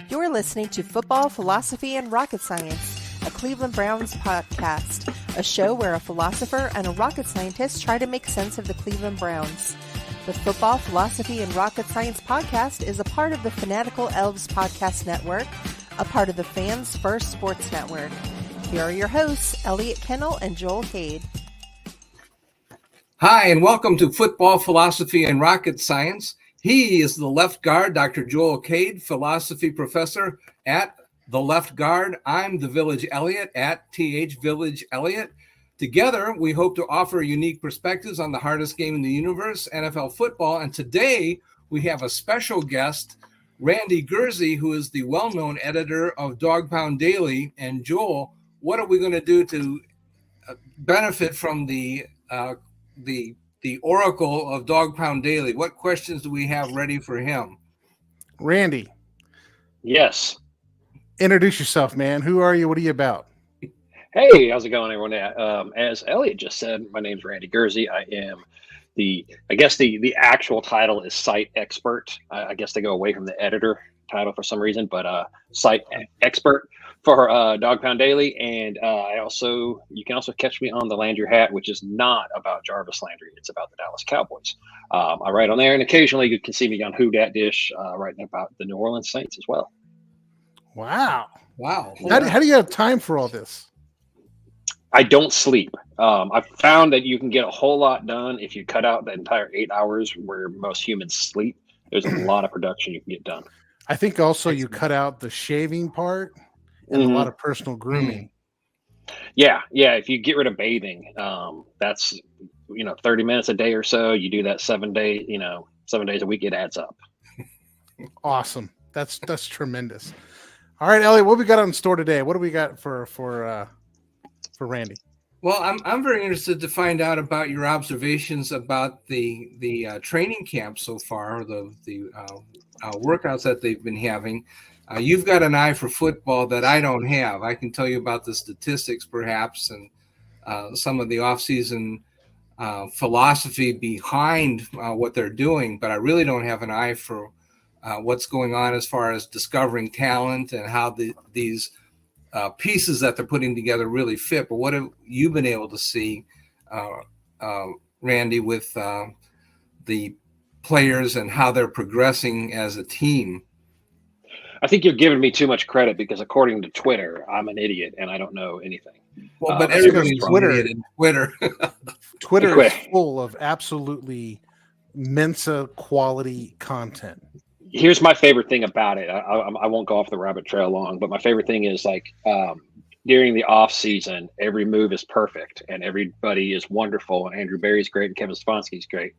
You're listening to Football, Philosophy, and Rocket Science, a Cleveland Browns podcast, a show where a philosopher and a rocket scientist try to make sense of the Cleveland Browns. The Football, Philosophy, and Rocket Science podcast is a part of the Fanatical Elves Podcast Network, a part of the Fans First Sports Network. Here are your hosts, Elliot Kennel and Joel Cade. Hi, and welcome to Football, Philosophy, and Rocket Science. He is the left guard, Dr. Joel Cade, philosophy professor at the left guard. I'm the Village Elliot at TH Village Elliot. Together, we hope to offer unique perspectives on the hardest game in the universe, NFL football. And today, we have a special guest, Randy Gurzi, who is the well-known editor of Dog Pound Daily. And Joel, what are we going to do to benefit from the oracle of Dog Pound Daily? What questions do we have ready for him? Randy. Yes. Introduce yourself, man. Who are you? What are you about? Hey, how's it going, everyone? As Elliot just said, my name's Randy Gurzi. I am the actual title is site expert. I guess they go away from the editor title for some reason, but site expert for Dog Pound Daily. And you can also catch me on the Landry Hat, which is not about Jarvis Landry. It's about the Dallas Cowboys. I write on there, and occasionally you can see me on Who Dat Dish writing about the New Orleans Saints as well. Wow. How do you have time for all this? I don't sleep. I've found that you can get a whole lot done if you cut out the entire 8 hours where most humans sleep. There's a lot of production you can get done. I think also you cut out the shaving part and a lot of personal grooming. Yeah. If you get rid of bathing, that's 30 minutes a day or so. You do that 7 days, 7 days a week. It adds up. Awesome. That's tremendous. All right, Elliot, what we got on store today? What do we got for Randy? Well, I'm very interested to find out about your observations about the training camp so far, the workouts that they've been having. You've got an eye for football that I don't have. I can tell you about the statistics, perhaps, and some of the off-season philosophy behind what they're doing, but I really don't have an eye for what's going on as far as discovering talent and how these pieces that they're putting together really fit. But what have you been able to see, Randy, with the players and how they're progressing as a team? I think you're giving me too much credit because according to Twitter, I'm an idiot and I don't know anything. Well, but everybody's Twitter. Twitter is full of absolutely Mensa quality content. Here's my favorite thing about it. I won't go off the rabbit trail long, but my favorite thing is during the off season, every move is perfect and everybody is wonderful. And Andrew Berry's great and Kevin Stefanski's great.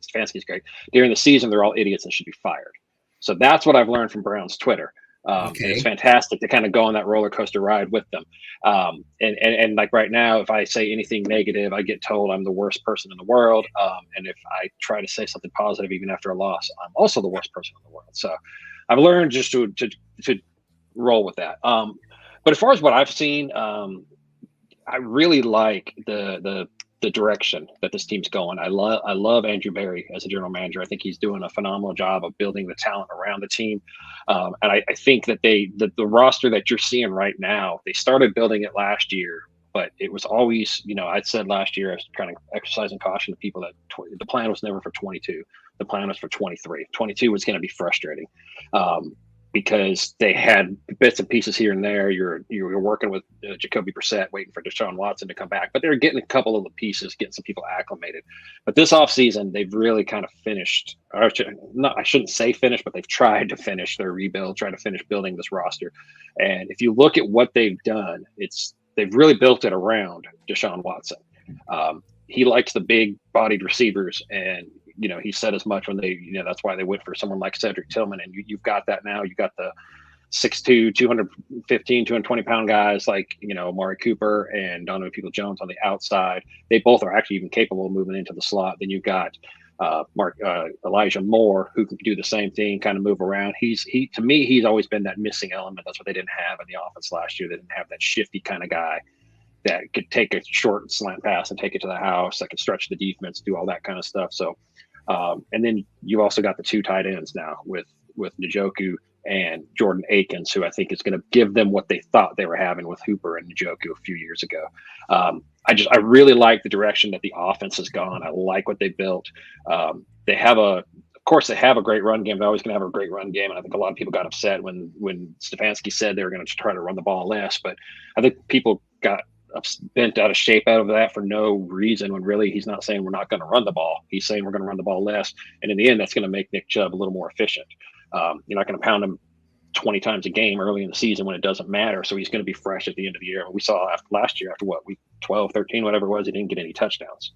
During the season, they're all idiots and should be fired. So that's what I've learned from Brown's Twitter. Okay. It's fantastic to kind of go on that roller coaster ride with them. And like right now, if I say anything negative, I get told I'm the worst person in the world. And if I try to say something positive, even after a loss, I'm also the worst person in the world. So I've learned just to roll with that. But as far as what I've seen, I really like the direction that this team's going. I love Andrew Berry as a general manager. I think he's doing a phenomenal job of building the talent around the team. And I think that the roster that you're seeing right now, they started building it last year, but it was always, I said last year, I was kind of exercising caution to people that the plan was never for 22. The plan was for 23. 22 was going to be frustrating. Because they had bits and pieces here and there. You're working with Jacoby Brissett, waiting for Deshaun Watson to come back, but they're getting a couple of the pieces, getting some people acclimated. But this offseason, they've really kind of finished. I shouldn't say finished, but they've tried to finish their rebuild, try to finish building this roster. And if you look at what they've done, they've really built it around Deshaun Watson. He likes the big-bodied receivers, and he said as much when that's why they went for someone like Cedric Tillman. And you've got that now. You got the 6'2", 215, 220-pound guys like, Amari Cooper and Donovan Peoples-Jones on the outside. They both are actually even capable of moving into the slot. Then you've got Elijah Moore, who can do the same thing, kind of move around. To me, he's always been that missing element. That's what they didn't have in the offense last year. They didn't have that shifty kind of guy that could take a short slant pass and take it to the house, that could stretch the defense, do all that kind of stuff. So, and then you also got the two tight ends now with with Njoku and Jordan Akins, who I think is going to give them what they thought they were having with Hooper and Njoku a few years ago. I really like the direction that the offense has gone. I like what they built. They have a great run game. They're always going to have a great run game, and I think a lot of people got upset when Stefanski said they were going to try to run the ball less. But I think people got bent out of shape out of that for no reason, when really he's not saying we're not going to run the ball. He's saying we're going to run the ball less, and in the end, that's going to make Nick Chubb a little more efficient. You're not going to pound him 20 times a game early in the season when it doesn't matter. So he's going to be fresh at the end of the year. We saw last year, after week 12, 13, whatever it was, he didn't get any touchdowns.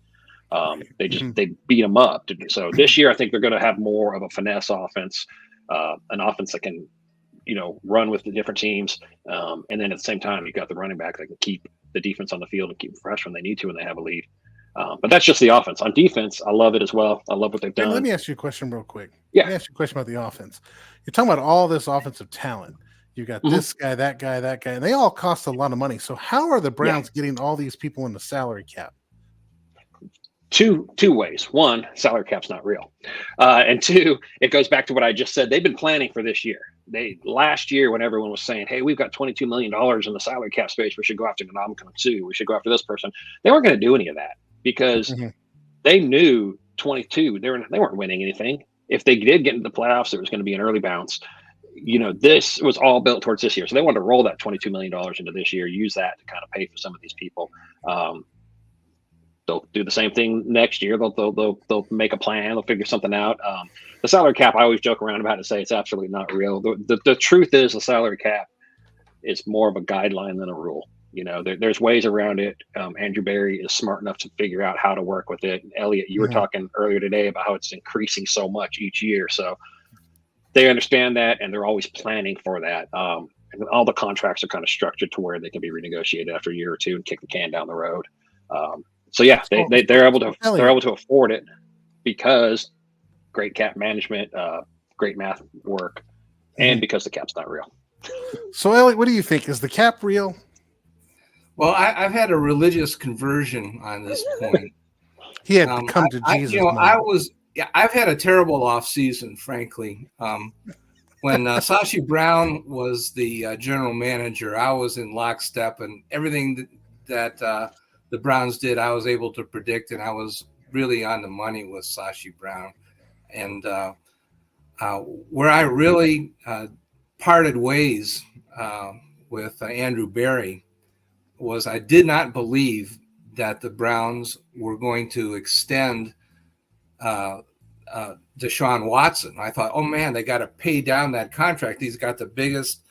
They beat him up. So this year, I think they're going to have more of a finesse offense, an offense that can, run with the different teams. And then at the same time, you've got the running back that can keep the defense on the field and keep them fresh when they need to, when they have a lead. But that's just the offense. On defense, I love it as well. I love what they've done. Let me ask you a question real quick. Yeah. Let me ask you a question about the offense. You're talking about all this offensive talent. You got this guy, that guy, and they all cost a lot of money. So how are the Browns getting all these people in the salary cap? Two ways. One, salary cap's not real. And two, it goes back to what I just said. They've been planning for this year. Last year, when everyone was saying, hey, we've got $22 million in the salary cap space, we should go after Ndamukong Suh, we should go after this person. They weren't going to do any of that because they knew 22, they weren't winning anything. If they did get into the playoffs, it was going to be an early bounce. This was all built towards this year. So they wanted to roll that $22 million into this year, use that to kind of pay for some of these people. They'll do the same thing next year. They'll make a plan. They'll figure something out. The salary cap, I always joke around about it and say it's absolutely not real. The truth is the salary cap is more of a guideline than a rule. There's ways around it. Andrew Berry is smart enough to figure out how to work with it. And Elliot, you were talking earlier today about how it's increasing so much each year. So they understand that, and they're always planning for that. And all the contracts are kind of structured to where they can be renegotiated after a year or two and kick the can down the road. So yeah, they're able to afford it because great cap management, great math work, and because the cap's not real. So Elliot, what do you think? Is the cap real? Well, I've had a religious conversion on this point. He had to come to Jesus. I've had a terrible off season, frankly. When Sashi Brown was the general manager, I was in lockstep, and everything that the Browns did, I was able to predict, and I was really on the money with Sashi Brown. And where I really parted ways with Andrew Berry was I did not believe that the Browns were going to extend Deshaun Watson. I thought, oh man, they got to pay down that contract. He's got the biggest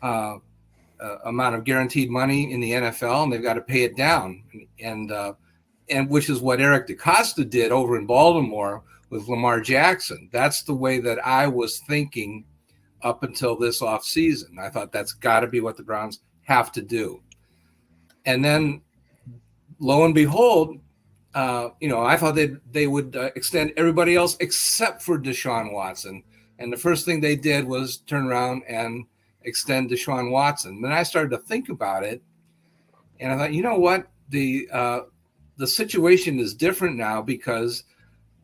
amount of guaranteed money in the NFL, and they've got to pay it down. And which is what Eric DeCosta did over in Baltimore with Lamar Jackson. That's the way that I was thinking up until this offseason. I thought that's got to be what the Browns have to do. And then, lo and behold, I thought they would extend everybody else except for Deshaun Watson. And the first thing they did was turn around and extend Deshaun Watson. Then I started to think about it, and I thought, you know what? The situation is different now because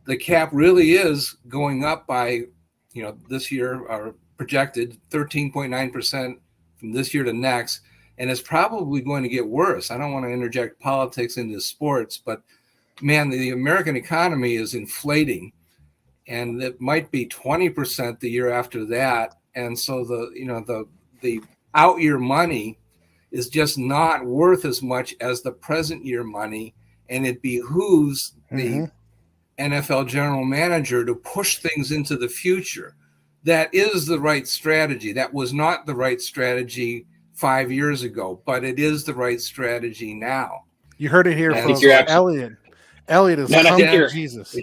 the cap really is going up by, this year are projected 13.9% from this year to next. And it's probably going to get worse. I don't want to interject politics into sports, but man, the American economy is inflating, and it might be 20% the year after that. And so the out year money is just not worth as much as the present year money. And it behooves the NFL general manager to push things into the future. That is the right strategy. That was not the right strategy 5 years ago, but it is the right strategy now. You heard it here, folks. Elliot is come to Jesus.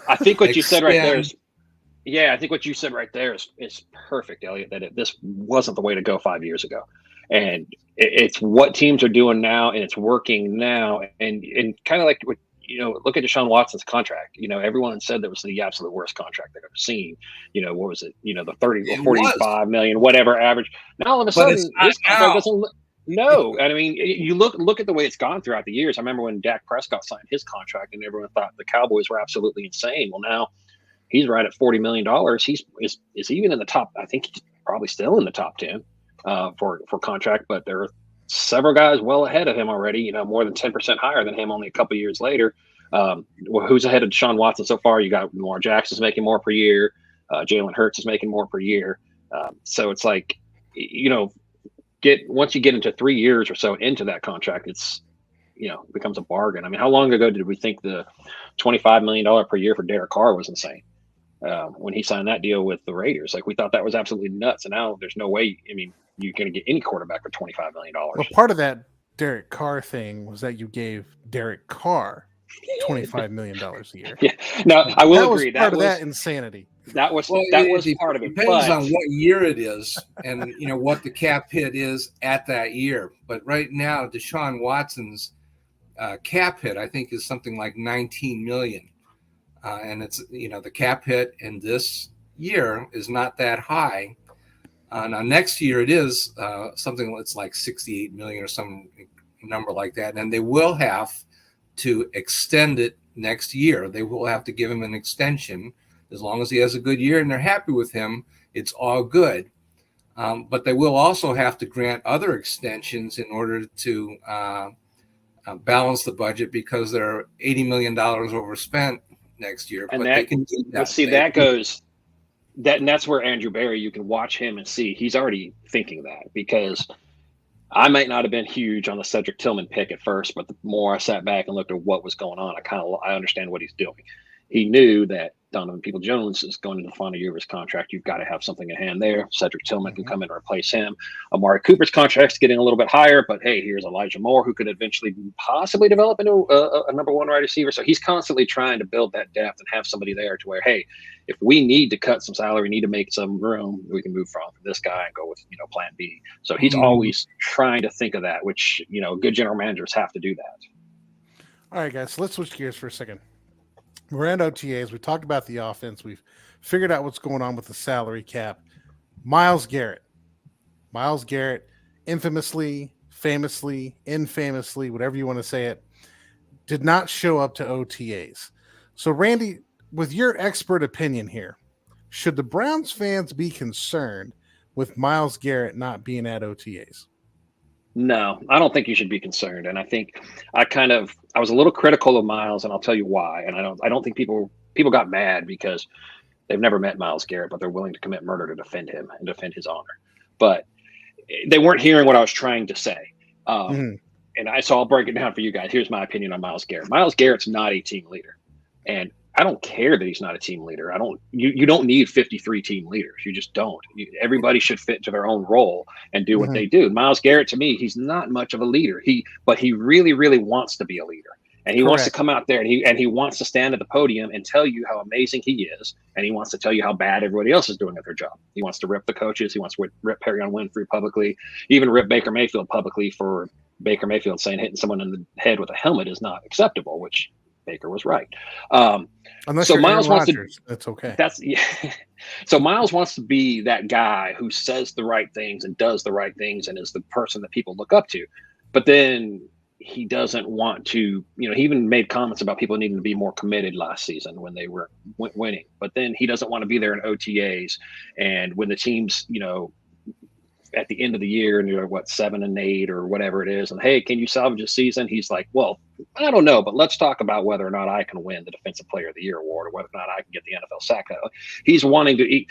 I think what you said right there is, I think what you said right there is perfect, Elliot. That this wasn't the way to go 5 years ago, and it's what teams are doing now, and it's working now, and kind of like what. Look at Deshaun Watson's contract. Everyone said that was the absolute worst contract they've ever seen. What was it? The 30 or 45 million, whatever average. Now all of a sudden, this contract doesn't look. No, I mean, you look at the way it's gone throughout the years. I remember when Dak Prescott signed his contract, and everyone thought the Cowboys were absolutely insane. Well, now He's right at $40 million. Is he even in the top? I think he's probably still in the top 10 for contract, but there are several guys well ahead of him already, more than 10% higher than him only a couple years later. Who's ahead of Deshaun Watson so far? You got Lamar Jackson's making more per year. Jalen Hurts is making more per year. So it's like, once you get into 3 years or so into that contract, it's, it becomes a bargain. I mean, how long ago did we think the $25 million per year for Derek Carr was insane? When he signed that deal with the Raiders, like we thought that was absolutely nuts. And now there's no way. I mean, you're going to get any quarterback for $25 million. Well, part of that Derek Carr thing was that you gave Derek Carr $25 million a year. Yeah, no, I will agree. That was that insanity. That was part of it. Depends on what year it is, and what the cap hit is at that year. But right now, Deshaun Watson's cap hit, I think, is something like $19 million. And it's, the cap hit in this year is not that high. Now next year it is something that's like 68 million or some number like that. And they will have to extend it next year. They will have to give him an extension as long as he has a good year and they're happy with him. It's all good. But they will also have to grant other extensions in order to balance the budget because they're $80 million overspent next year. And but that, they can do that. But see, and that's where Andrew Berry, you can watch him and see he's already thinking that, because I might not have been huge on the Cedric Tillman pick at first, but the more I sat back and looked at what was going on, I understand what he's doing. He knew that Donovan Peoples-Jones is going into the final year of his contract. You've got to have something in hand there. Cedric Tillman can come in and replace him. Amari Cooper's contract's getting a little bit higher, but hey, here's Elijah Moore, who could eventually possibly develop into a number one wide receiver. So he's constantly trying to build that depth and have somebody there to where, hey, if we need to cut some salary, need to make some room, we can move from this guy and go with plan B. So he's always trying to think of that, which good general managers have to do that. All right, guys, so let's switch gears for a second. We're at OTAs. We talked about the offense. We've figured out what's going on with the salary cap. Myles Garrett, infamously, famously, infamously, whatever you want to say it, did not show up to OTAs. So, Randy, with your expert opinion here, should the Browns fans be concerned with Myles Garrett not being at OTAs? No, I don't think you should be concerned. And I think I was a little critical of Myles, and I'll tell you why. And I don't think people got mad because they've never met Myles Garrett, but they're willing to commit murder to defend him and defend his honor. But they weren't hearing what I was trying to say. So I'll break it down for you guys. Here's my opinion on Myles Garrett. Myles Garrett's not a team leader. And I don't care that he's not a team leader. You don't need 53 team leaders. You just don't. Everybody should fit into their own role and do what they do. Myles Garrett, to me, he's not much of a leader. But he really, really wants to be a leader. And he wants to come out there and he wants to stand at the podium and tell you how amazing he is. And he wants to tell you how bad everybody else is doing at their job. He wants to rip the coaches. He wants to rip Perrion Winfrey publicly, even rip Baker Mayfield publicly for Baker Mayfield saying hitting someone in the head with a helmet is not acceptable, which Baker was right. Unless so you're Myles Aaron wants Rodgers, to. That's okay. So Myles wants to be that guy who says the right things and does the right things and is the person that people look up to. But then he doesn't want to. He even made comments about people needing to be more committed last season when they were winning. But then he doesn't want to be there in OTAs and when the teams, at the end of the year and you're 7-8 or whatever it is, and hey, can you salvage a season? He's like, well, I don't know, but let's talk about whether or not I can win the Defensive Player of the Year award or whether or not I can get the NFL sack. He's wanting to.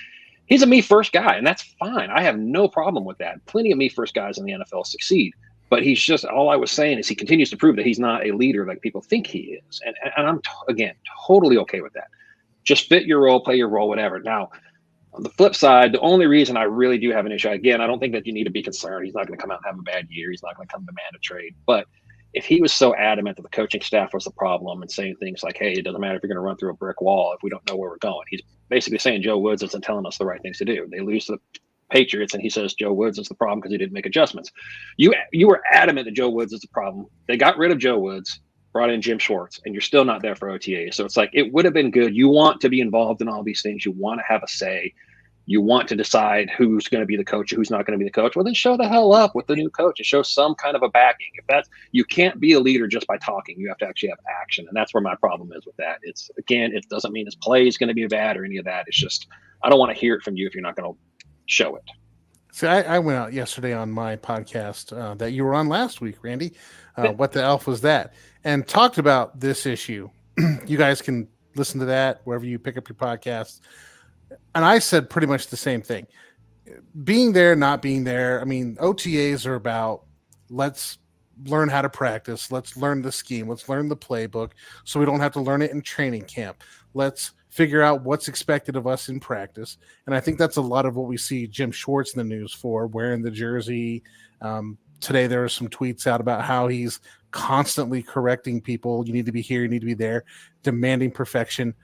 He's a me first guy, and that's fine. I have no problem with that. Plenty of me first guys in the NFL succeed, but he's just. All I was saying is he continues to prove that he's not a leader like people think he is, and I'm again totally okay with that. Just fit your role, play your role, whatever. Now. On the flip side, the only reason I really do have an issue, again, I don't think that you need to be concerned. He's not going to come out and have a bad year. He's not going to come demand a trade. But if he was so adamant that the coaching staff was the problem and saying things like, hey, it doesn't matter if you're going to run through a brick wall if we don't know where we're going. He's basically saying Joe Woods isn't telling us the right things to do. They lose to the Patriots, and he says Joe Woods is the problem because he didn't make adjustments. You were adamant that Joe Woods is the problem. They got rid of Joe Woods, brought in Jim Schwartz, and you're still not there for OTA. So it's like it would have been good. You want to be involved in all these things. You want to have a say. you want to decide who's going to be the coach, who's not going to be the coach. Well, then show the hell up with the new coach and show some kind of a backing. You can't be a leader just by talking. You have to actually have action. And that's where my problem is with that. It doesn't mean his play is going to be bad or any of that. It's just, I don't want to hear it from you if you're not going to show it. See, I went out yesterday on my podcast that you were on last week, Randy. What the elf was that? And talked about this issue. You guys can listen to that wherever you pick up your podcasts. And I said pretty much the same thing. Being there, not being there. I mean, OTAs are about let's learn how to practice. Let's learn the scheme. Let's learn the playbook so we don't have to learn it in training camp. Let's figure out what's expected of us in practice. And I think that's a lot of what we see Jim Schwartz in the news for, wearing the jersey. Today there are some tweets out about how he's constantly correcting people. You need to be here. You need to be there, demanding perfection.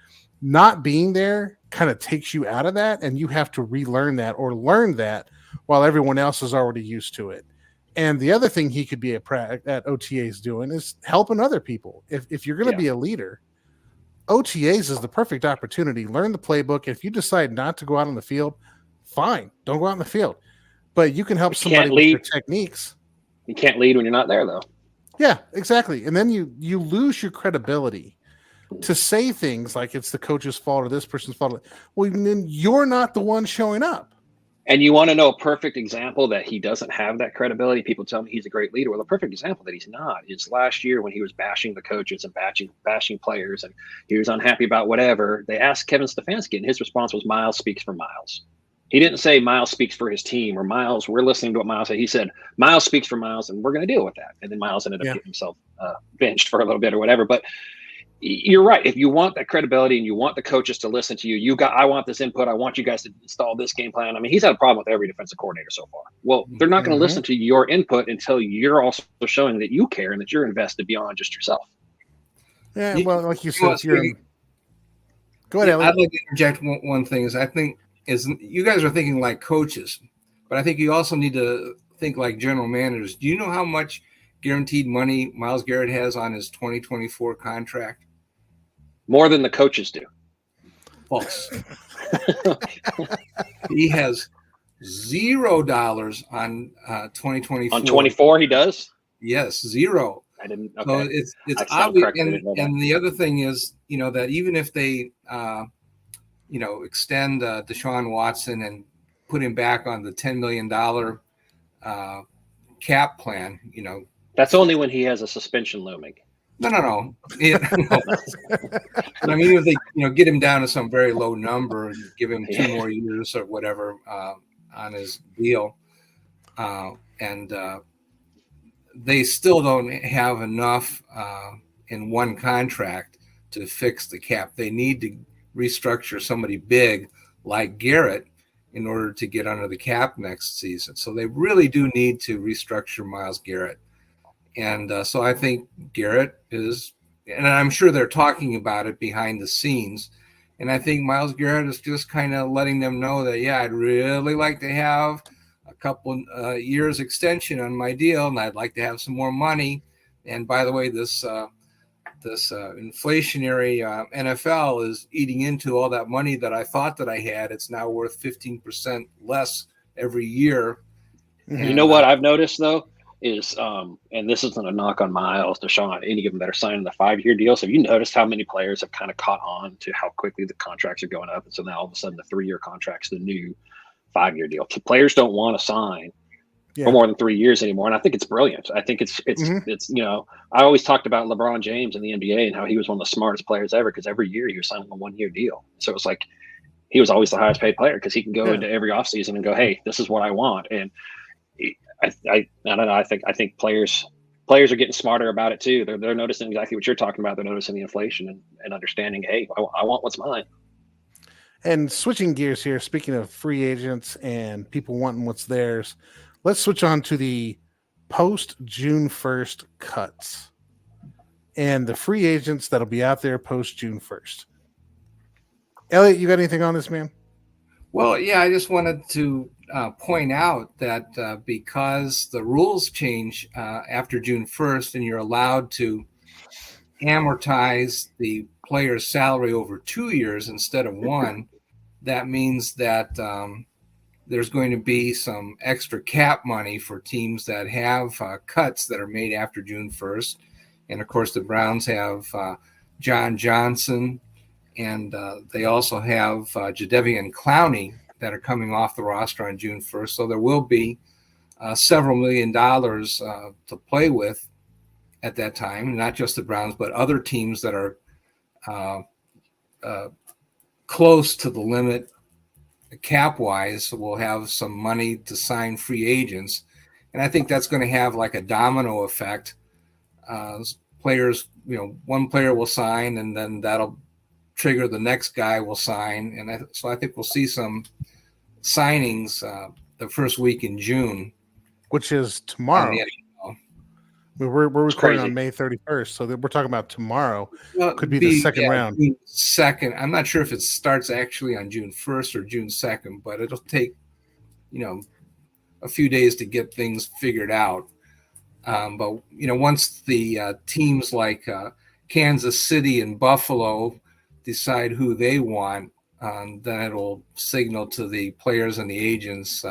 Not being there kind of takes you out of that, and you have to relearn that or learn that while everyone else is already used to it. And the other thing he could be at OTAs doing is helping other people. If you're going to be a leader, OTAs is the perfect opportunity. Learn the playbook. If you decide not to go out on the field, fine, don't go out on the field. But you can help somebody with your techniques. You can't lead when you're not there, though. Yeah, exactly. And then you lose your credibility to say things like it's the coach's fault or this person's fault. Well, then you're not the one showing up. And you want to know a perfect example that he doesn't have that credibility? People tell me he's a great leader. Well, the perfect example that he's not is last year when he was bashing the coaches and bashing players, and he was unhappy about whatever. They asked Kevin Stefanski, and his response was, Miles speaks for Miles. He didn't say Miles speaks for his team or Miles, we're listening to what Miles said. He said, Miles speaks for Miles, and we're going to deal with that. And then Miles ended up getting himself benched for a little bit or whatever. But you're right. If you want that credibility and you want the coaches to listen to you, I want this input. I want you guys to install this game plan. I mean, he's had a problem with every defensive coordinator so far. Well, they're not going to listen to your input until you're also showing that you care and that you're invested beyond just yourself. Yeah, well, like you said, go ahead, Elliot. I'd like to interject one thing is I think you guys are thinking like coaches, but I think you also need to think like general managers. Do you know how much guaranteed money Myles Garrett has on his 2024 contract? More than the coaches do. False. He has $0 on 2024. On 24, he does? Yes, zero. I didn't. Okay. So it's obvious. And the other thing is, that even if they, extend Deshaun Watson and put him back on the $10 million cap plan, That's only when he has a suspension looming. No. But I mean, if they, get him down to some very low number and give him 2 more years or whatever on his deal, and they still don't have enough in one contract to fix the cap. They need to restructure somebody big like Garrett in order to get under the cap next season. So they really do need to restructure Myles Garrett. And so I think Garrett is, and I'm sure they're talking about it behind the scenes. And I think Myles Garrett is just kind of letting them know that, I'd really like to have a couple years extension on my deal, and I'd like to have some more money. And by the way, this inflationary NFL is eating into all that money that I thought that I had. It's now worth 15% less every year. And, you know what I've noticed, though? Is and this isn't a knock on Miles, Deshaun, any of them that are signing the 5-year deals. Have you noticed how many players have kind of caught on to how quickly the contracts are going up? And so now all of a sudden the 3-year contract's the new 5-year deal. So players don't want to sign for more than 3 years anymore. And I think it's brilliant. I think it's I always talked about LeBron James in the NBA and how he was one of the smartest players ever because every year he was signing a 1-year deal. So it's like he was always the highest paid player because he can go into every offseason and go, hey, this is what I want. And I don't know. I think players are getting smarter about it too. They're noticing exactly what you're talking about. They're noticing the inflation and understanding. Hey, I want what's mine. And switching gears here, speaking of free agents and people wanting what's theirs, let's switch on to the post June 1st cuts and the free agents that'll be out there post June 1st. Elliot, you got anything on this, man? Well, I just wanted to point out that because the rules change after June 1st and you're allowed to amortize the player's salary over 2 years instead of 1, that means that there's going to be some extra cap money for teams that have cuts that are made after June 1st. And, of course, the Browns have John Johnson, and they also have Jadeveon Clowney that are coming off the roster on June 1st. So there will be several $1 million to play with at that time, not just the Browns, but other teams that are close to the limit cap-wise will have some money to sign free agents. And I think that's going to have like a domino effect. Players, one player will sign, and then that'll trigger the next guy will sign. And so I think we'll see some signings the first week in June. Which is tomorrow. We're recording on May 31st, so we're talking about tomorrow. Well, could be the second round. Second, I'm not sure if it starts actually on June 1st or June 2nd, but it'll take, a few days to get things figured out. But once the teams like Kansas City and Buffalo decide who they want, then it'll signal to the players and the agents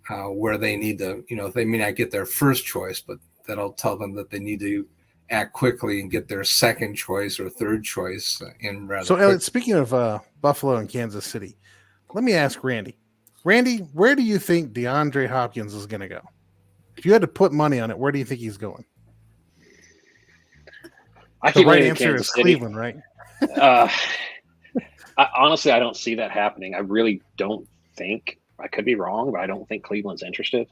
where they need to, they may not get their first choice, but that'll tell them that they need to act quickly and get their second choice or third choice in rather. So, Elliot, speaking of Buffalo and Kansas City, let me ask Randy. Randy, where do you think DeAndre Hopkins is going to go? If you had to put money on it, where do you think he's going? The right answer is Cleveland, right? Honestly, I don't see that happening. I really don't think. I could be wrong, but I don't think Cleveland's interested.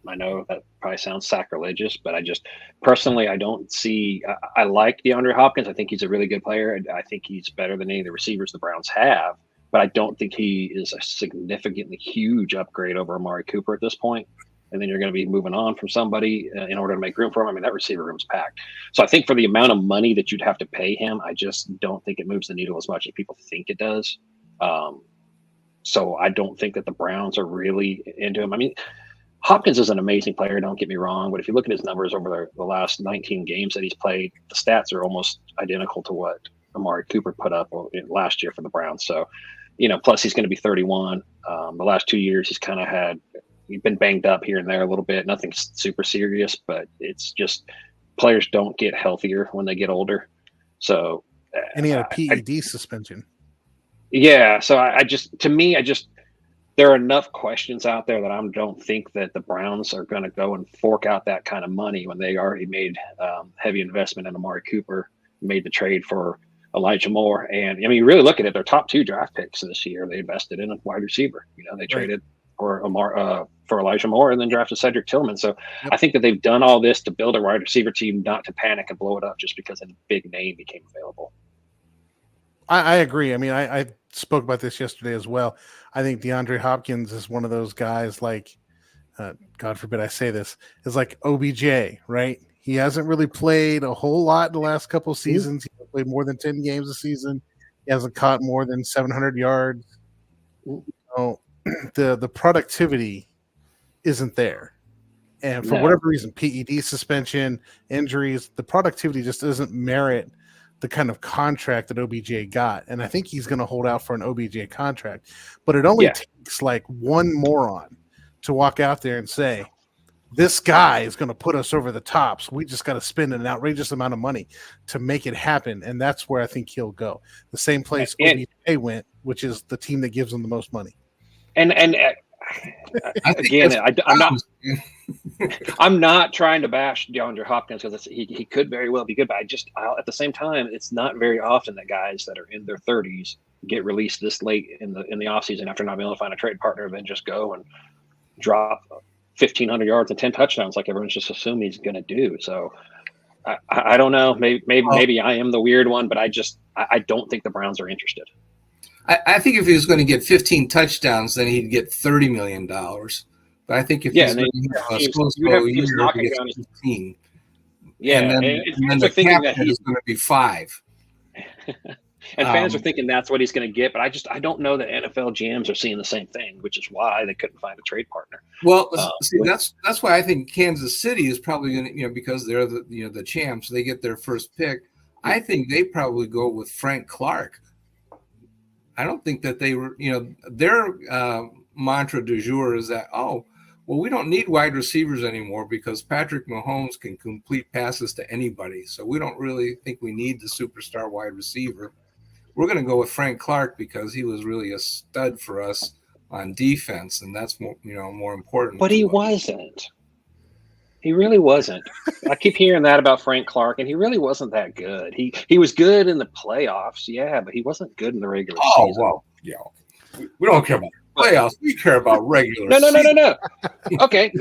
I know that probably sounds sacrilegious, but I just personally, I don't see. I like DeAndre Hopkins. I think he's a really good player, and I think he's better than any of the receivers the Browns have. But I don't think he is a significantly huge upgrade over Amari Cooper at this point. And then you're going to be moving on from somebody in order to make room for him. I mean, that receiver room's packed. So I think for the amount of money that you'd have to pay him, I just don't think it moves the needle as much as people think it does. So I don't think that the Browns are really into him. I mean, Hopkins is an amazing player, don't get me wrong, but if you look at his numbers over the last 19 games that he's played, the stats are almost identical to what Amari Cooper put up last year for the Browns. So, plus he's going to be 31. The last 2 years he's been banged up here and there a little bit, nothing super serious, but it's just players don't get healthier when they get older. So, and he had a PED suspension. Yeah. So there are enough questions out there that I don't think that the Browns are going to go and fork out that kind of money when they already made heavy investment in Amari Cooper, made the trade for Elijah Moore. And I mean, you really look at it, their top 2 draft picks this year, they invested in a wide receiver. They traded for Elijah Moore and then drafted Cedric Tillman. So I think that they've done all this to build a wide receiver team, not to panic and blow it up just because a big name became available. I agree. I mean, I spoke about this yesterday as well. I think DeAndre Hopkins is one of those guys like, God forbid I say this, is like OBJ, right? He hasn't really played a whole lot in the last couple of seasons. He played more than 10 games a season. He hasn't caught more than 700 yards. The productivity isn't there. And for whatever reason, PED suspension, injuries, the productivity just doesn't merit the kind of contract that OBJ got. And I think he's going to hold out for an OBJ contract. But it only takes like one moron to walk out there and say, this guy is going to put us over the top. So we just got to spend an outrageous amount of money to make it happen. And that's where I think he'll go. The same place OBJ went, which is the team that gives him the most money. And again, I'm not trying to bash DeAndre Hopkins because he could very well be good, but at the same time, it's not very often that guys that are in their 30s get released this late in the offseason after not being able to find a trade partner, and then just go and drop 1,500 yards and 10 touchdowns like everyone's just assuming he's going to do. So I don't know. Maybe I am the weird one, but I don't think the Browns are interested. I think if he was going to get 15 touchdowns, then he'd get $30 million. But I think if he's going to have a slow year, he gets 15. Yeah, and then the cap is going to be 5. And fans are thinking that's what he's going to get, but I don't know that NFL GMs are seeing the same thing, which is why they couldn't find a trade partner. Well, that's why I think Kansas City is probably going to, because they're the champs, they get their first pick. I think they probably go with Frank Clark. I don't think that they were, their mantra du jour is that, we don't need wide receivers anymore because Patrick Mahomes can complete passes to anybody. So we don't really think we need the superstar wide receiver. We're going to go with Frank Clark because he was really a stud for us on defense, and that's more important. But he wasn't. He really wasn't. I keep hearing that about Frank Clark, and he really wasn't that good. He was good in the playoffs, yeah, but he wasn't good in the regular season. Oh, well, yeah. We don't care about playoffs. We care about regular season. No. Okay,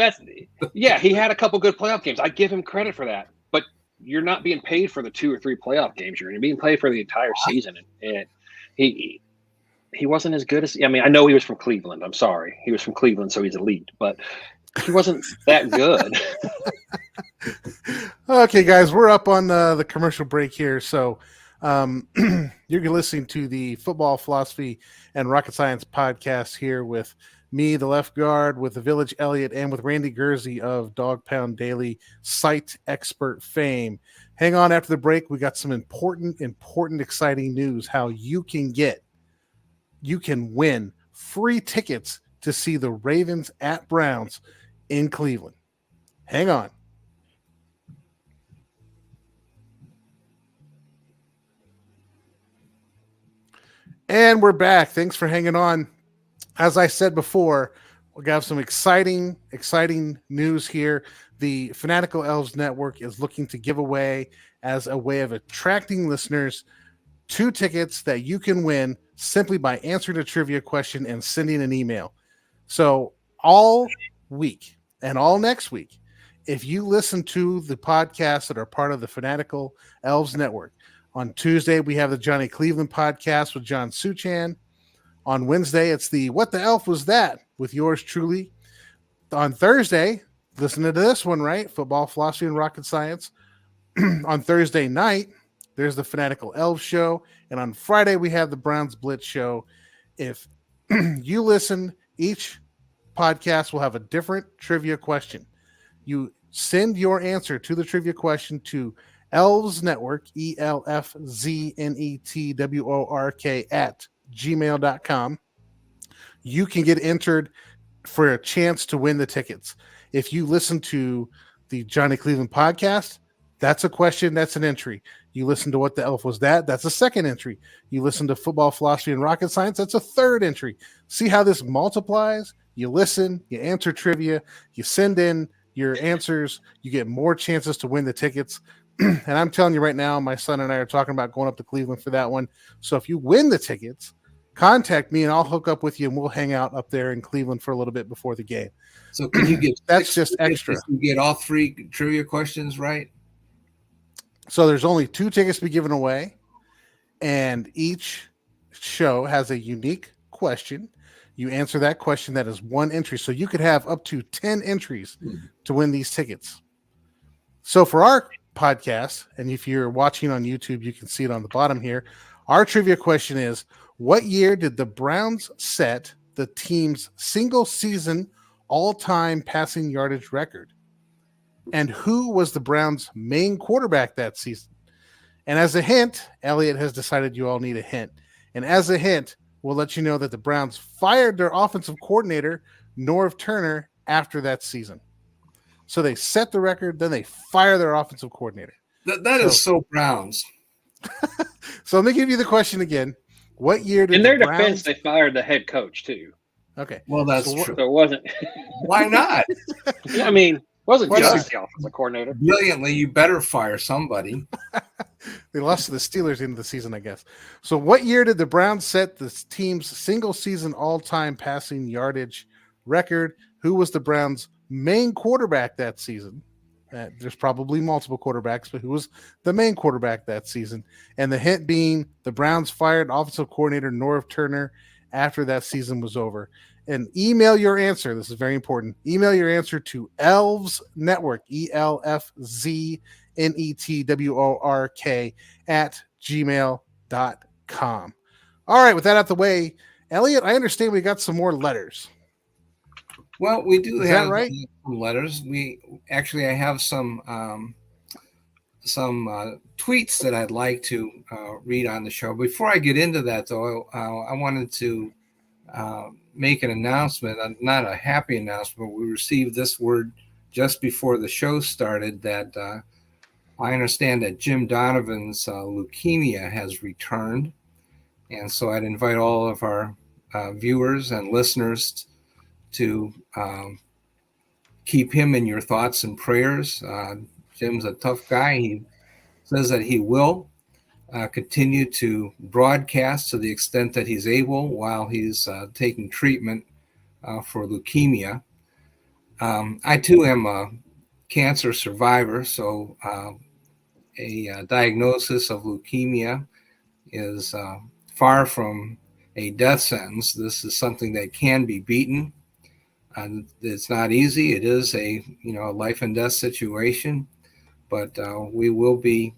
he had a couple good playoff games. I give him credit for that. But you're not being paid for the 2 or 3 playoff games. You're being paid for the entire season. And he wasn't as good as – I mean, I know he was from Cleveland. I'm sorry. He was from Cleveland, so he's elite. But – he wasn't that good. Okay, guys, we're up on the commercial break here. So you're listening to the Football Philosophy and Rocket Science podcast here with me, the left guard, with the Village Elliott, and with Randy Gurzi of Dog Pound Daily site expert fame. Hang on after the break. We got some important, exciting news how you can win free tickets to see the Ravens at Browns in Cleveland. Hang on. And we're back. Thanks for hanging on. As I said before, we have some exciting news here. The Fanatical Elves Network is looking to give away, as a way of attracting listeners, 2 tickets that you can win simply by answering a trivia question and sending an email. So all week and all next week, if you listen to the podcasts that are part of the Fanatical Elves Network, on Tuesday, we have the Johnny Cleveland podcast with John Suchan. On Wednesday, it's the What the Elf Was That with yours truly. On Thursday, listen to this one, right? Football Philosophy and Rocket Science. On Thursday night, there's the Fanatical Elves show. And on Friday, we have the Browns Blitz show. If you listen, each podcast will have a different trivia question. You send your answer to the trivia question to Elves Network, ELFZNETWORK at gmail.com. You can get entered for a chance to win the tickets. If you listen to the Johnny Cleveland podcast, that's a question, that's an entry. You listen to What the Elf Was That? That's a second entry. You listen to Football Philosophy and Rocket Science, that's a third entry. See how this multiplies? You listen, you answer trivia, you send in your answers, you get more chances to win the tickets. And I'm telling you right now, my son and I are talking about going up to Cleveland for that one. So if you win the tickets, contact me and I'll hook up with you and we'll hang out up there in Cleveland for a little bit before the game. So can you get that's just extra. You get all 3 trivia questions right? So there's only 2 tickets to be given away, and each show has a unique question. You answer that question, that is 1 entry. So you could have up to 10 entries to win these tickets. So for our podcast, and if you're watching on YouTube, you can see it on the bottom here. Our trivia question is, what year did the Browns set the team's single season all-time passing yardage record? And who was the Browns' main quarterback that season? And as a hint, Elliot has decided you all need a hint. And as a hint, we'll let you know that the Browns fired their offensive coordinator, Norv Turner, after that season. So they set the record, then they fire their offensive coordinator. That is so Browns. So let me give you the question again. What year did in their Browns... defense, they fired the head coach too? Okay. Well, that's true. So it wasn't. Why not? I mean, it wasn't just the offensive coordinator. Brilliantly, you better fire somebody. They lost to the Steelers into the season, I guess. So what year did the Browns set the team's single season all-time passing yardage record? Who was the Browns' main quarterback that season? There's probably multiple quarterbacks, but who was the main quarterback that season? And the hint being the Browns fired offensive coordinator Norv Turner after that season was over. And email your answer. This is very important. Email your answer to Elves Network, ELFZNETWORK at gmail.com. All right, with that out the way, Elliot, I understand we got some more letters. Well, we do have right? some letters. I have some some tweets that I'd like to read on the show. Before I get into that, though, I wanted to make an announcement, not a happy announcement. We received this word just before the show started that I understand that Jim Donovan's leukemia has returned. And so I'd invite all of our viewers and listeners to keep him in your thoughts and prayers. Jim's a tough guy. He says that he will continue to broadcast to the extent that he's able while he's taking treatment for leukemia. I, too, am a cancer survivor, so a diagnosis of leukemia is far from a death sentence. This is something that can be beaten. It's not easy. It is a life and death situation, but we will be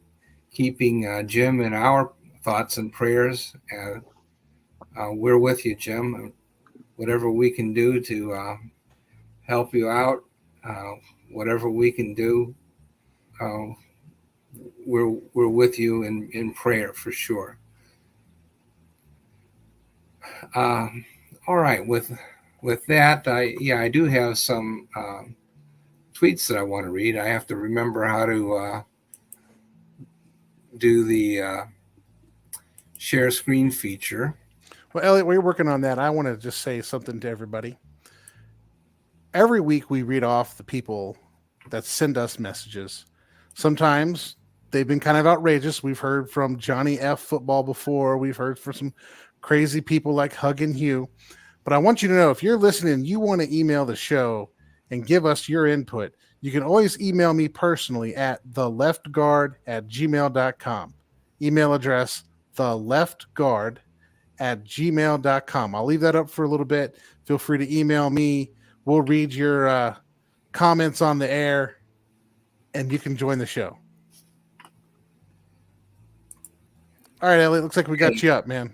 keeping Jim in our thoughts and prayers. We're with you, Jim. Whatever we can do to help you out, whatever we can do, we're with you in prayer for sure. All right, with that, I do have some tweets that I want to read. I have to remember how to do the share screen feature. Well, Elliot, we're working on that. I want to just say something to everybody. Every week we read off the people that send us messages. Sometimes they've been kind of outrageous. We've heard from Johnny F. Football before. We've heard from some crazy people like Hug and Hugh. But I want you to know, if you're listening and you want to email the show and give us your input, you can always email me personally at theleftguard@gmail.com. Email address, theleftguard@gmail.com. I'll leave that up for a little bit. Feel free to email me. We'll read your comments on the air, and you can join the show. All right, Elliot, looks like we got you up, man.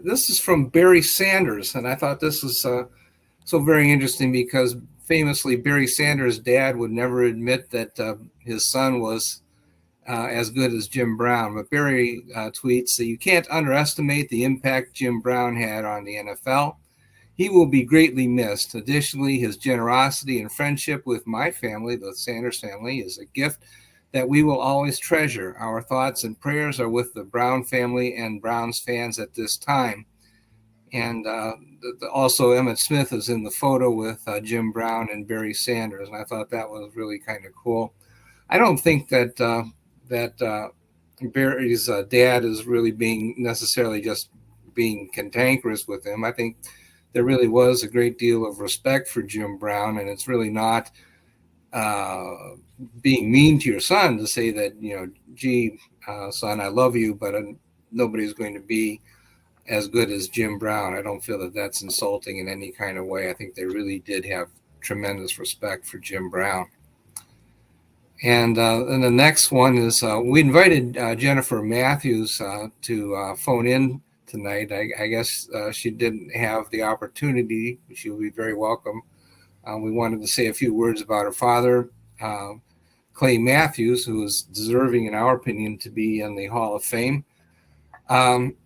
This is from Barry Sanders, and I thought this was so very interesting because famously Barry Sanders' dad would never admit that his son was as good as Jim Brown. But Barry tweets that you can't underestimate the impact Jim Brown had on the NFL. He will be greatly missed. Additionally, his generosity and friendship with my family, the Sanders family, is a gift that we will always treasure. Our thoughts and prayers are with the Brown family and Browns fans at this time. And also Emmett Smith is in the photo with Jim Brown and Barry Sanders. And I thought that was really kind of cool. I don't think that Barry's dad is really being necessarily just being cantankerous with him. I think there really was a great deal of respect for Jim Brown, and it's really not being mean to your son to say that, gee, son, I love you, but nobody's going to be as good as Jim Brown. I don't feel that that's insulting in any kind of way. I think they really did have tremendous respect for Jim Brown. And the next one is we invited Jennifer Matthews to phone in tonight. I guess she didn't have the opportunity. She'll be very welcome. We wanted to say a few words about her father, Clay Matthews, who is deserving, in our opinion, to be in the Hall of Fame.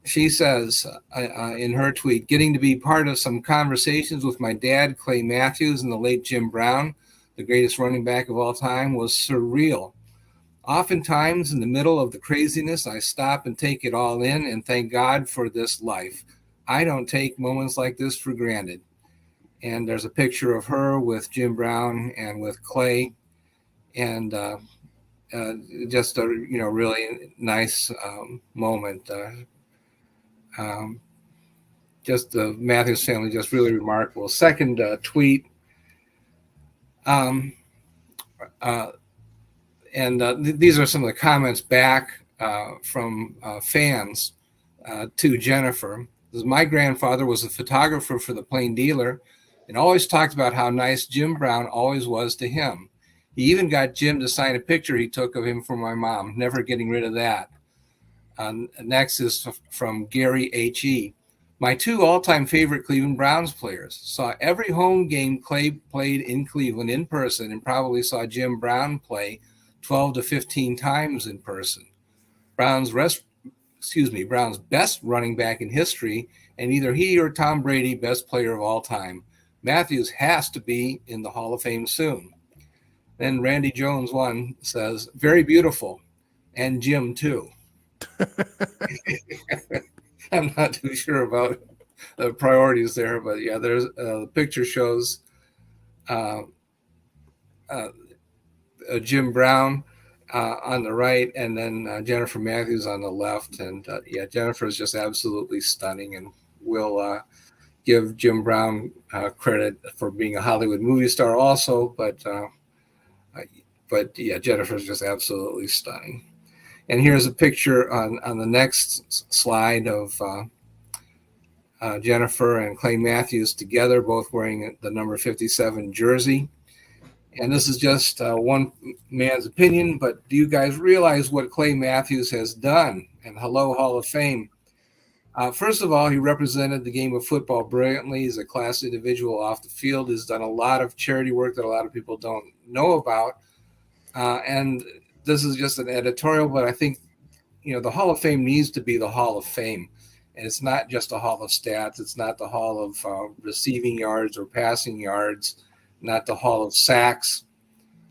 She says in her tweet, getting to be part of some conversations with my dad, Clay Matthews, and the late Jim Brown, the greatest running back of all time, was surreal. Oftentimes, in the middle of the craziness, I stop and take it all in and thank God for this life. I don't take moments like this for granted. And there's a picture of her with Jim Brown and with Clay, and just a really nice moment. Just the Matthews family, just really remarkable. Second tweet. These are some of the comments back from fans to Jennifer. This is, my grandfather was a photographer for the Plain Dealer and always talked about how nice Jim Brown always was to him. He even got Jim to sign a picture he took of him for my mom, never getting rid of that. Next is from Gary H.E. My two all-time favorite Cleveland Browns players. Saw every home game Clay played in Cleveland in person and probably saw Jim Brown play 12 to 15 times in person. Brown's best running back in history, and either he or Tom Brady, best player of all time. Matthews has to be in the Hall of Fame soon. Then Randy Jones one says, very beautiful, and Jim too. I'm not too sure about the priorities there, but yeah, there's the picture shows Jim Brown on the right, and then Jennifer Matthews on the left. And yeah, Jennifer is just absolutely stunning, and we'll give Jim Brown credit for being a Hollywood movie star also, but yeah, Jennifer is just absolutely stunning. And here's a picture on the next slide of Jennifer and Clay Matthews together, both wearing the number 57 jersey. And this is just one man's opinion, but do you guys realize what Clay Matthews has done? And hello, Hall of Fame. First of all, he represented the game of football brilliantly. He's a class individual off the field. He's done a lot of charity work that a lot of people don't know about. And this is just an editorial, but I think, the Hall of Fame needs to be the Hall of Fame. And it's not just a hall of stats. It's not the hall of receiving yards or passing yards, not the hall of sacks,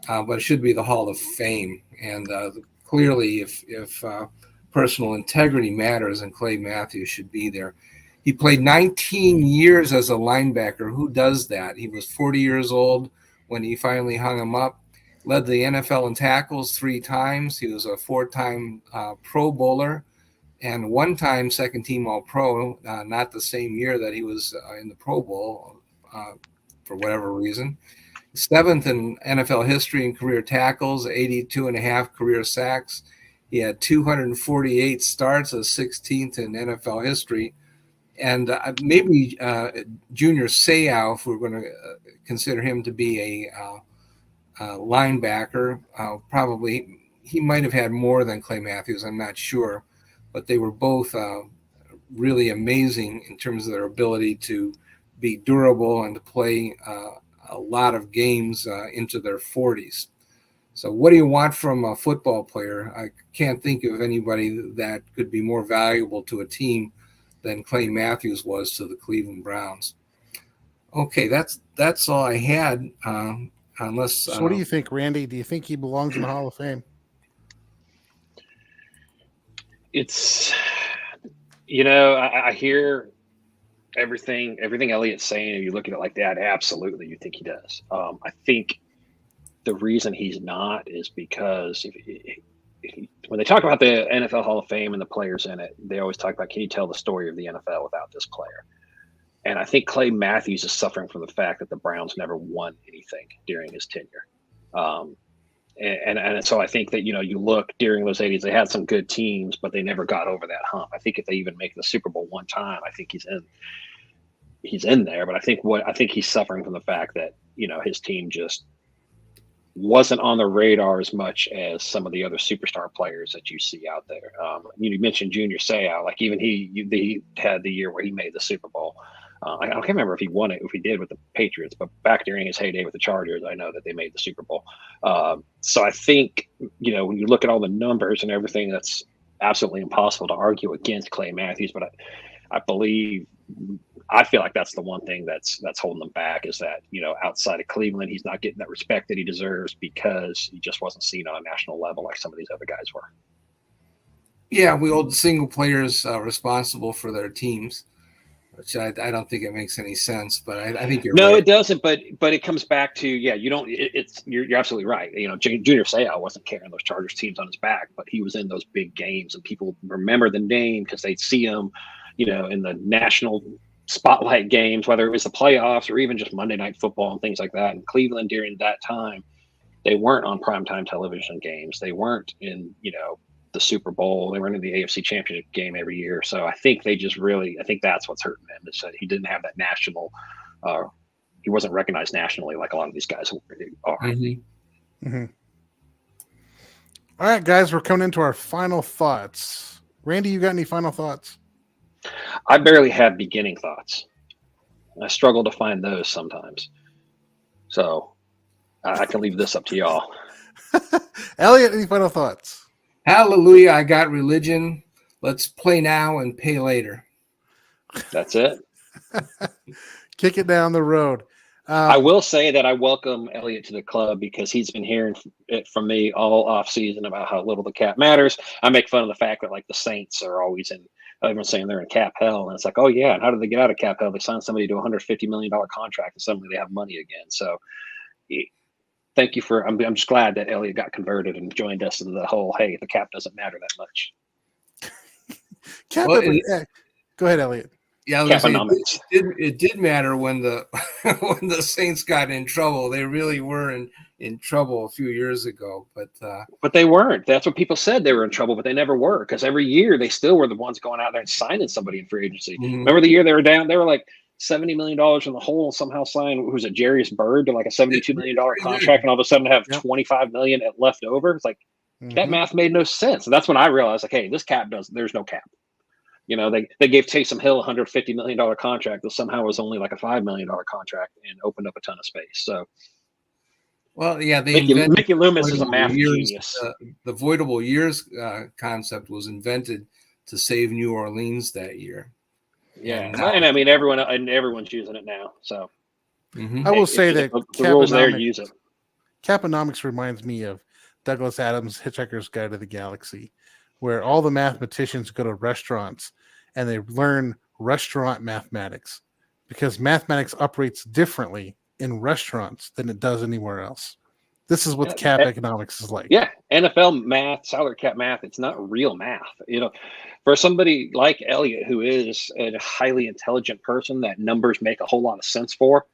but it should be the Hall of Fame. And clearly, if personal integrity matters, and Clay Matthews should be there. He played 19 years as a linebacker. Who does that? He was 40 years old when he finally hung him up. Led the NFL in tackles 3 times. He was a 4-time Pro Bowler and 1-time second-team All-Pro, not the same year that he was in the Pro Bowl for whatever reason. 7th in NFL history in career tackles, 82.5 career sacks. He had 248 starts, a 16th in NFL history. And maybe Junior Seau, if we're going to consider him to be a linebacker, probably he might have had more than Clay Matthews. I'm not sure. But they were both really amazing in terms of their ability to be durable and to play a lot of games into their 40s. So what do you want from a football player? I can't think of anybody that could be more valuable to a team than Clay Matthews was to the Cleveland Browns. Okay, that's all I had. Unless. So what do you think, Randy? Do you think he belongs in the Hall of Fame? It's, I hear everything Elliot's saying, and you look at it like that. Absolutely, you think he does. I think the reason he's not is because when they talk about the NFL Hall of Fame and the players in it, they always talk about, can you tell the story of the NFL without this player? And I think Clay Matthews is suffering from the fact that the Browns never won anything during his tenure. And so I think that, you look during those 80s, they had some good teams, but they never got over that hump. I think if they even make the Super Bowl one time, I think he's in there. But I think he's suffering from the fact that, his team just wasn't on the radar as much as some of the other superstar players that you see out there. You mentioned Junior Seau, like even he had the year where he made the Super Bowl. I can't remember if he won it, if he did with the Patriots, but back during his heyday with the Chargers, I know that they made the Super Bowl. So I think, when you look at all the numbers and everything, that's absolutely impossible to argue against Clay Matthews. But I feel like that's the one thing that's holding them back is that, outside of Cleveland, he's not getting that respect that he deserves because he just wasn't seen on a national level like some of these other guys were. Yeah, we hold single players responsible for their teams, which I don't think it makes any sense, but I think you're right. No, it doesn't. But it comes back to, you don't. You're absolutely right. Junior Seau wasn't carrying those Chargers teams on his back, but he was in those big games, and people remember the name because they'd see him, in the national spotlight games, whether it was the playoffs or even just Monday Night Football and things like that. And Cleveland during that time, they weren't on primetime television games. They weren't in, the Super Bowl. They weren't in the AFC Championship game every year. So I think I think that's what's hurting him is that he didn't have that national, he wasn't recognized nationally like a lot of these guys are. Mm-hmm. Mm-hmm. All right, guys, we're coming into our final thoughts. Randy, you got any final thoughts? I barely have beginning thoughts. I struggle to find those sometimes. So I can leave this up to y'all. Elliot, any final thoughts? Hallelujah, I got religion. Let's play now and pay later. That's it. Kick it down the road. I will say that I welcome Elliot to the club because he's been hearing it from me all off season about how little the cap matters. I make fun of the fact that like the Saints are always in, everyone's saying they're in cap hell. And it's like, oh yeah. And how did they get out of cap hell? They signed somebody to a $150 million contract and suddenly they have money again. So thank you for, I'm just glad that Elliot got converted and joined us in the whole, hey, the cap doesn't matter that much. Go ahead, Elliot. Yeah, it did matter when the when the Saints got in trouble. They really were in trouble a few years ago, but they weren't. That's what people said, they were in trouble, but they never were, because every year they still were the ones going out there and signing somebody in free agency. Mm-hmm. Remember the year they were down? They were like $70 million in the hole and somehow signed, who was it, Jarius Byrd to like a $72 million contract, and all of a sudden have $25 million left over. It's like that math made no sense. And that's when I realized, like, hey, this cap there's no cap. You know, they gave Taysom Hill a $150 million contract that somehow was only like a $5 million contract and opened up a ton of space. So, well, yeah, Mickey Loomis is a math genius. The voidable years concept was invented to save New Orleans that year. Yeah, and I mean everyone's using it now. So, I will say that the rules there, use it. Caponomics reminds me of Douglas Adams' Hitchhiker's Guide to the Galaxy, where all the mathematicians go to restaurants and they learn restaurant mathematics because mathematics operates differently in restaurants than it does anywhere else. This is what cap economics is like. Yeah, NFL math, salary cap math, it's not real math. You know, for somebody like Elliot, who is a highly intelligent person that numbers make a whole lot of sense for,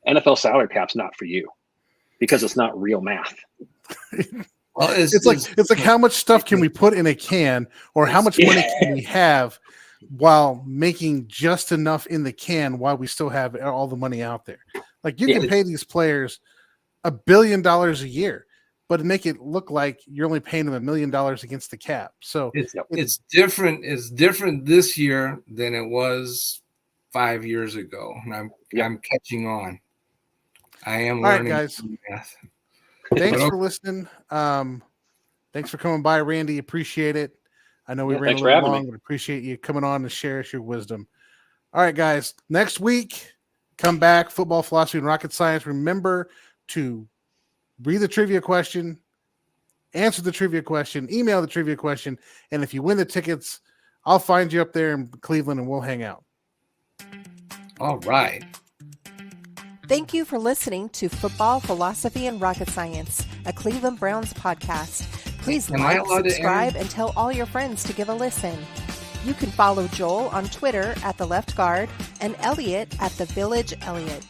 NFL salary cap's not for you because it's not real math. Well, it's like how much stuff can we put in a can, or how much money can we have while making just enough in the can while we still have all the money out there. Like you can pay these players $1 billion a year, but make it look like you're only paying them $1 million against the cap. So it's different. It's different this year than it was 5 years ago, and I'm catching on. I am learning. All right, guys. Math. Thanks for listening. Thanks for coming by, Randy. Appreciate it. I know we ran a little long, but appreciate you coming on to share us your wisdom. All right, guys. Next week, come back. Football, philosophy, and rocket science. Remember to read the trivia question, answer the trivia question, email the trivia question, and if you win the tickets, I'll find you up there in Cleveland and we'll hang out. All right. Thank you for listening to Football, Philosophy, and Rocket Science, a Cleveland Browns podcast. Please like, subscribe, and tell all your friends to give a listen. You can follow Joel on Twitter at The Left Guard and Elliot at The Village Elliot.